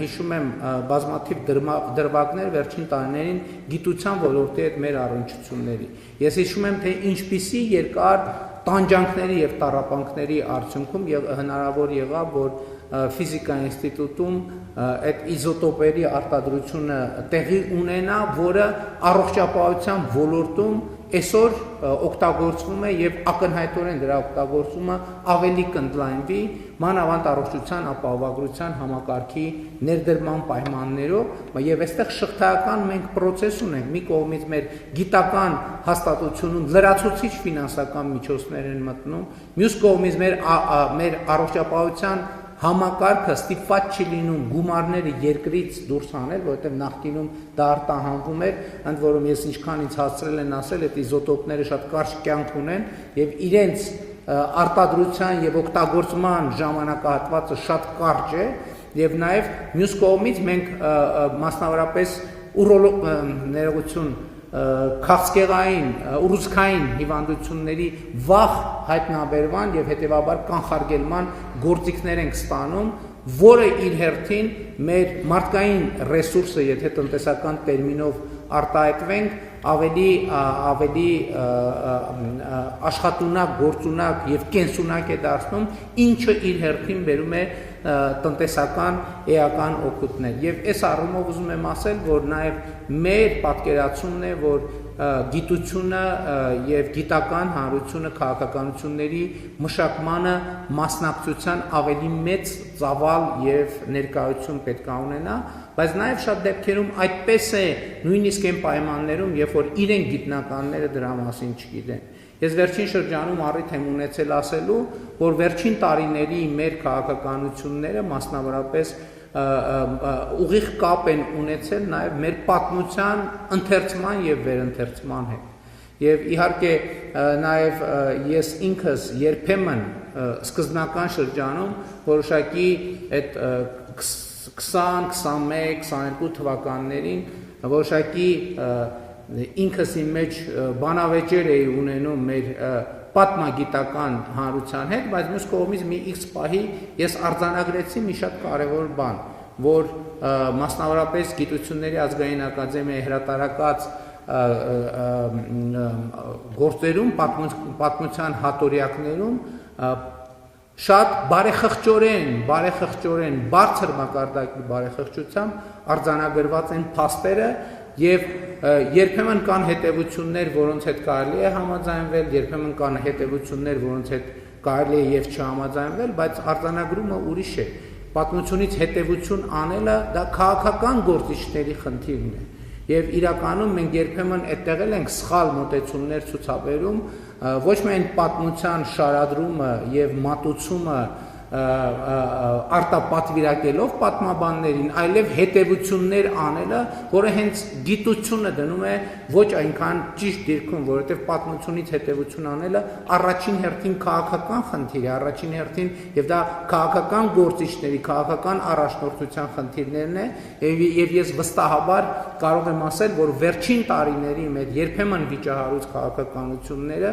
հիշում եմ բազմաթիվ դրվագներ վերջին տարիներին գիտության ոլորտի հետ մեր առնչությունների։ Ես հիշում եմ, թե ինչպիսի երկար տանջանքների եւ տառապանքների արդյունքում հնարավոր եղավ, որ ֆիզիկա ինստիտուտում այդ իզոտոպերի արտադրությունը տեղի ունենա, որը առողջապահության ոլորտում այսօր օգտագործվում է եւ ակնհայտորեն դրա օգտագործումը ավելի կընդլայնվի մանավանդ առողջության ապահովագրության համակարգի ներդրման պայմաններով եւ այստեղ շղթայական մենք process ունենք մի կողմից մեր գիտական հաստատությունում լրացուցիչ ֆինանսական միջոցներ են մտնում մյուս կողմից մեր առողջապահության համակարգը ստիպված չի լինում գումարները երկրից դուրս անել, որովհետև նախկինում դա արտահանվում էր, ընդ որում ես ինչքան ինձ հասցրել են ասել, այդ իզոտոպները շատ կարճ կյանք ունեն եւ իրենց արտադրության եւ օգտագործման ժամանակահատվածը շատ կարճ է եւ նաեւ մյուս կողմից մենք մասնավորապես ներողություն քաղցկեղային, ուռուցքային հիվանդությունների վաղ հայտնաբերման եւ հետեւաբար կանխարգելման գործիքներ ենք ստանում, որը իր հերթին մեր մարդկային ռեսուրսը, եթե տնտեսական տերմինով արտահայտվենք, ավելի աշխատունակ, գործունակ եւ կենսունակ է դարձնում, ինչը իր հերթին բերում է տնտեսական էական օգուտներ։ Եվ այս առումով ուզում եմ ասել, որ նաև մեր պատկերացումն է, որ գիտությունը եւ գիտական հանրությունը քաղաքականությունների մշակմանը մասնակցության ավելի մեծ ծավալ եւ ներկայություն պետք է ունենա, բայց նաեւ շատ դեպքերում այդպես է նույնիսկ այն պայմաններում, երբ որ իրենք գիտնականները դրա մասին չգիտեն։ Ես վերջին շրջանում առիթ եմ ունեցել ասելու, որ վերջին տարիների մեր քաղաքականությունները մասնավորապես ուղիղ կապ են ունեցել նաև մեր պատմության ընթերցման եւ վերընթերցման հետ։ Եվ իհարկե նաև ես ինքս երբեմն սկզբնական շրջանում որոշակի այդ 20, 21, 22 թվականներին որոշակի ինքս իմ մեջ բանավեճեր էի ունենում մեր պատմագիտական հանրության հետ, բայց մյուս կողմից մի X պահի ես արձանագրեցի մի շատ կարևոր բան, որ մասնավորապես Գիտությունների ազգային ակադեմիայի հրատարակած գործերում, պատմության հատորյակներում շատ բարեխղճորեն, բարձր մակարդակի բարեխղճությամբ արձանագրված են փաստերը եւ երբեմն կան հետևություններ, որոնց հետ կարելի է համաձայնվել, երբեմն կան հետևություններ, որոնց հետ կարելի է եւ չհամաձայնվել, բայց արձանագրումը ուրիշ է։ Պատմությունից հետևություն անելը դա քաղաքական գործիչների խնդիրն է։ Եվ իրականում մենք երբեմն այդտեղ ենք սխալ մոտեցումներ ցուցաբերում, ոչ միայն պատմության շարադրումը եւ մատուցումը արտապատվիրակելով պատմաբաններին, այլև հետևություններ անելը, որը հենց գիտությունը դնում է ոչ այնքան ճիշտ դիրքում, որովհետև պատմությունից հետևություն անելը առաջին հերթին քաղաքական խնդիր է, առաջին հերթին եւ դա քաղաքական գործիչների, քաղաքական առաջնորդության խնդիրներն է, եւ ես վստահաբար կարող եմ ասել, որ վերջին տարիների մեր երբեմն վիճահարույց քաղաքականությունները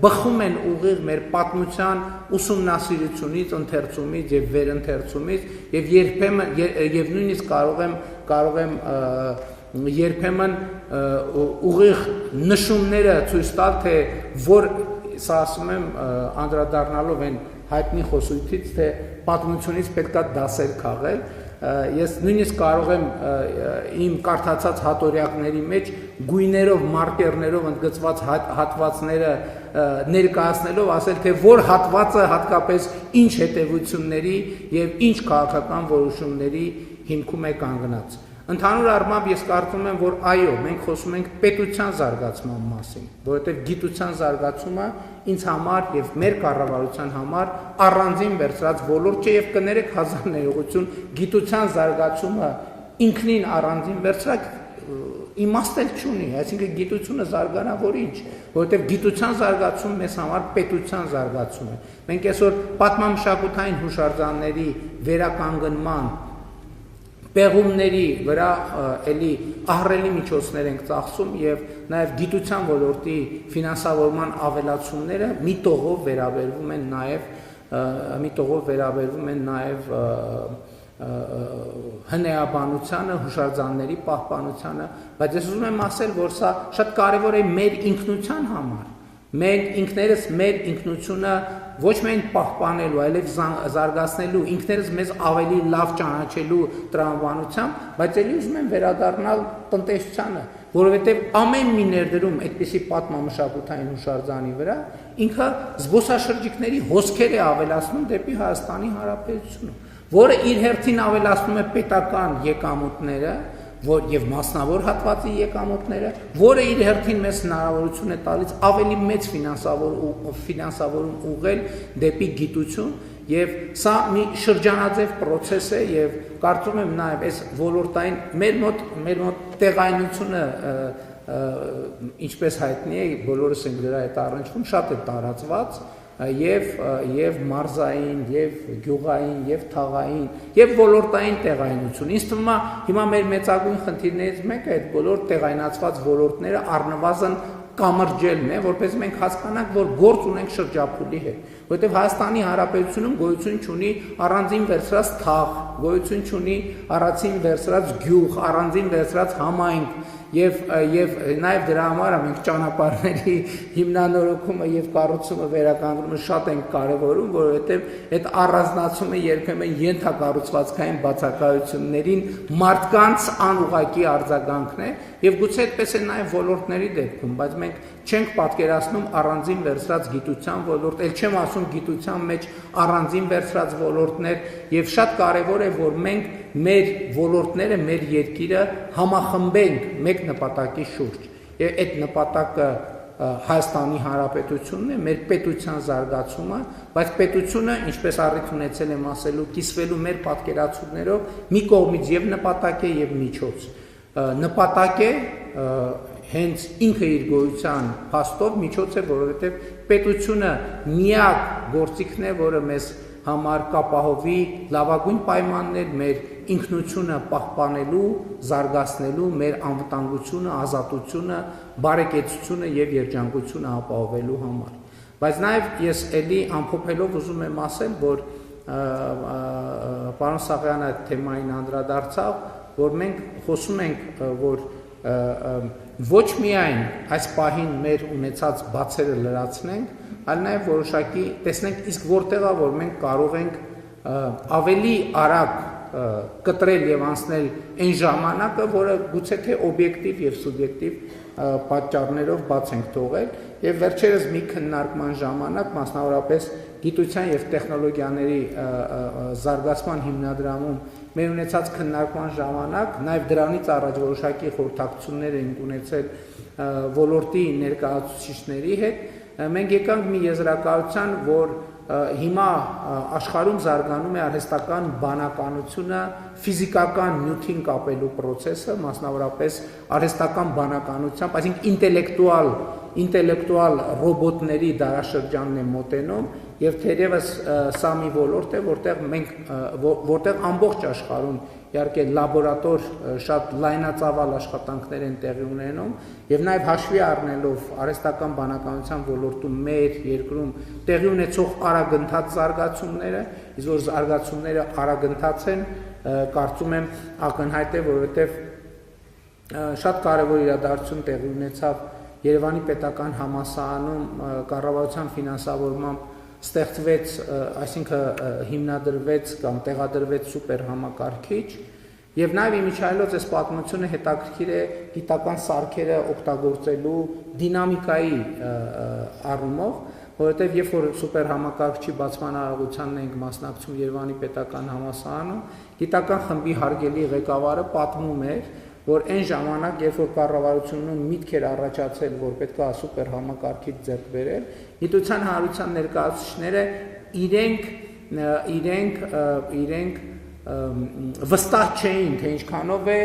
բխում են ուղիղ մեր պատմության ուսումնասիրությունից, ընթերցումից եւ վերընթերցումից եւ երբեմն եւ նույնիսկ կարող եմ երբեմն ուղիղ նշումները ցույց տալ, թե որ սա ասում եմ անդրադառնալով այն հայտնի խոսույթից, թե պատմությունից պետք է դասեր քաղել։ Ես նույնիսկ կարող եմ իմ կարդացած հատորյակների մեջ գույներով, մարկերներով ընդգծված հատվածները ներկայացնելով ասել, թե որ հատվածը հատկապես ինչ հետևությունների եւ ինչ քաղաքական որոշումների հիմքում է կանգնած։ Ընդհանուր առմամբ ես կարծում եմ, որ այո, մենք խոսում ենք պետության զարգացման մասին, որովհետև գիտության զարգացումը ինձ համար եւ մեր կառավարության համար առանձին վերցրած ոլորտ չէ եւ կներեք հազար ներողություն, գիտության զարգացումը ինքնին առանձին վերցրած իմաստ չունի, այսինքն գիտությունը զարգանա որ ինչ, որովհետև գիտության զարգացումը մեզ համար պետության զարգացում է։ Մենք այսօր պատմամշակութային հուշարձանների վերականգնման պեղումների վրա էլի ահռելի միջոցներ ենք ծախսում եւ նաեւ գիտության ոլորտի ֆինանսավորման ավելացումները մի տողով վերաբերվում են նաեւ հնեաբանությանը, հուշարձանների պահպանությանը, բայց ես ուզում եմ ասել, որ սա շատ կարևոր է մեր ինքնության համար։ Մենք ինքներս մեր ինքնությունը ոչ միայն պահպանելու, այլև զարգացնելու, ինքներս մեզ ավելի լավ ճանաչելու տրամաբանությամբ, բայց ելի ուզում եմ վերադառնալ տնտեսությանը, որովհետև ամեն մի ներդրում այդպիսի պատմամշակութային հուշարձանի վրա ինքը զբոսաշրջիկների հոսքեր է ավելացնում դեպի Հայաստանի Հանրապետությունը, որը իր հերթին ավելացնում է պետական եկամուտները եւ մասնավոր հատվածի եկամուտները, որը իր հերթին մեզ հնարավորություն է տալիս ավելի մեծ ֆինանսավորում ուղղել դեպի գիտություն, եւ սա մի շրջանաձև process է եւ կարծում եմ նաեւ այս ոլորտային մեր մոտ տեղայնությունը ինչպես հայտնի է, բոլորս ենք դրա հետ առնչվում, շատ է տարածված եւ մարզային, եւ գյուղային, եւ թաղային, եւ ոլորտային տեղայնություն։ Ինձ թվում է հիմա մեր մեծագույն խնդիրներից մեկը այդ բոլոր տեղայնացված ոլորտները առնվազն կամրջելն է, որպես մենք հասկանանք, որ գործ ունենք շրջափուլի հետ, որովհետև Հայաստանի Հանրապետությունում գոյություն չունի առանձին վերցրած թաղ, գոյություն չունի առանձին վերցրած գյուղ, առանձին վերցրած համայնք, եւ նաեւ դրա համար մենք ճանապարհների հիմնանորոգումը եւ կառուցումը վերականգնումը շատ են կարեւորում, որովհետեւ այդ առանձնացումը երբեմն ենթակառուցվածքային բացակայություններին մարդկանց անուղղակի արձագանքն է եւ գուցե այդպես է նաեւ ոլորտների դեպքում, բայց մենք չենք պատկերացնում առանձին վերցրած գիտության ոլորտ, ել չեմ ասում գիտության մեջ առանձին վերցրած ոլորտներ եւ շատ կարեւոր է, որ մենք մեր ոլորտները, մեր երկիրը համախմբենք մեկ նպատակի շուրջ։ Եվ այդ նպատակը Հայաստանի Հանրապետությունն է, մեր պետության զարգացումը, բայց պետությունը, ինչպես առիթ ունեցել եմ ասելու, կիսվելու մեր պատկերացումներով մի կողմից եւ նպատակ է եւ միջոց։ Նպատակ է հենց ինքը իր գոյության փաստով միջոց է, որովհետեւ պետությունը միակ գործիքն է, որը մեզ համար կապահովի լավագույն պայմաններ մեր ինքնությունը պահպանելու, զարգացնելու, մեր անվտանգությունը, ազատությունը, բարեկեցությունը եւ երջանկությունը ապահովելու համար։ Բայց նաեւ ես ելի ամփոփելով ուզում եմ ասել, որ պարոն Սաղյանը այդ թեմային անդրադարձավ, որ մենք խոսում ենք, որ ոչ միայն այս պահին մեր ունեցած բացերը լրացնենք, այլ նաև որոշակի տեսնենք իսկ որտեղա որ մենք կարող ենք ավելի արագ կտրել եւ անցնել այն ժամանակը, որը գուցե թե օբյեկտիվ եւ սուբյեկտիվ պատճառներով բաց ենք թողել եւ վերջերս մի քննարկման ժամանակ մասնավորապես գիտության եւ տեխնոլոգիաների զարգացման հիմնադրամում մեր ունեցած քննարկման ժամանակ նաեւ դրանից առաջ որոշակի խորհրդակցություններ ենք ունեցել ոլորտի ներկայացուցիչների հետ մենք եկանք մի եզրակացության, որ հիմա աշխարհում զարգանում է արհեստական բանականությունը, ֆիզիկական նյութին կապելու process-ը, մասնավորապես արհեստական բանականությամբ, այսինքն ինտելեկտուալ ռոբոտների դարաշրջանն է մոտենում եւ թերևս սա մի ոլորտ է, որտեղ ամբողջ աշխարհում իհարկե լաբորատոր շատ լայնածավալ աշխատանքներ են տեղի ունենում եւ նաեւ հաշվի առնելով արհեստական բանականության ոլորտում մեր երկրում տեղի ունեցող արագընթաց զարգացումները, իսկ որ զարգացումները արագընթաց են, կարծում եմ ակնհայտ է, որովհետեւ շատ կարեւոր իրադարձություն տեղի ունեցավ Երևանի պետական համալսարանում կառավարության ֆինանսավորմամբ ստեղծվեց, այսինքն հիմնադրվեց կամ տեղադրվեց սուպեր համակարգիչ եւ նաեւ իմիջայլոց այս պատմությունը հետաքրքիր է գիտական սարքերը օգտագործելու դինամիկայի առումով, որովհետեւ երբ որ սուպեր համակարգչի բացման արարողությանն ենք մասնակցում Երևանի պետական համալսարանում, գիտական խմբի հարգելի ղեկավարը պատմում էր, որ այն ժամանակ, երբ որ կառավարությունում միտք էր առաջացել, որ պետք է սուպեր համակարգիչ ձեռք բերել, գիտության հանրության ներկայացուցիչները իրենք վստահ չէին, թե ինչքանով է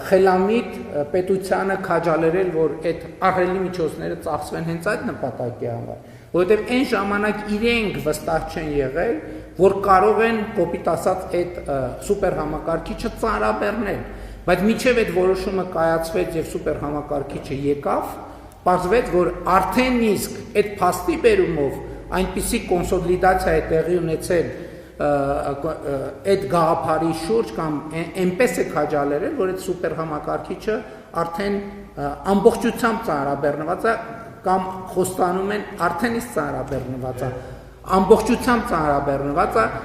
խելամիտ պետությանը քաջալերել, որ այդ ահռելի միջոցները ծախսվեն հենց այդ նպատակի համար, որովհետև այն ժամանակ իրենք վստահ չեն եղել, որ կարող են կոպիտ ասած այդ սուպեր համակարգիչը ծանրաբեռնել, բայց մինչև այդ որոշումը կայացվեց եւ սուպեր համակարգիչը եկավ, պարզվեց, որ արդեն իսկ այդ փաստի բերումով այնպիսի կոնսոլիդացիա է տեղի ունեցել այդ գաղափարի շուրջ կամ այնպես է քաջալերել, որ այդ սուպեր համակարգիչը արդեն ամբողջությամբ ծանրաբեռնված է կամ խոստանում են արդեն իսկ ծանրաբեռնված է ամբողջությամբ ծանրաբեռնված է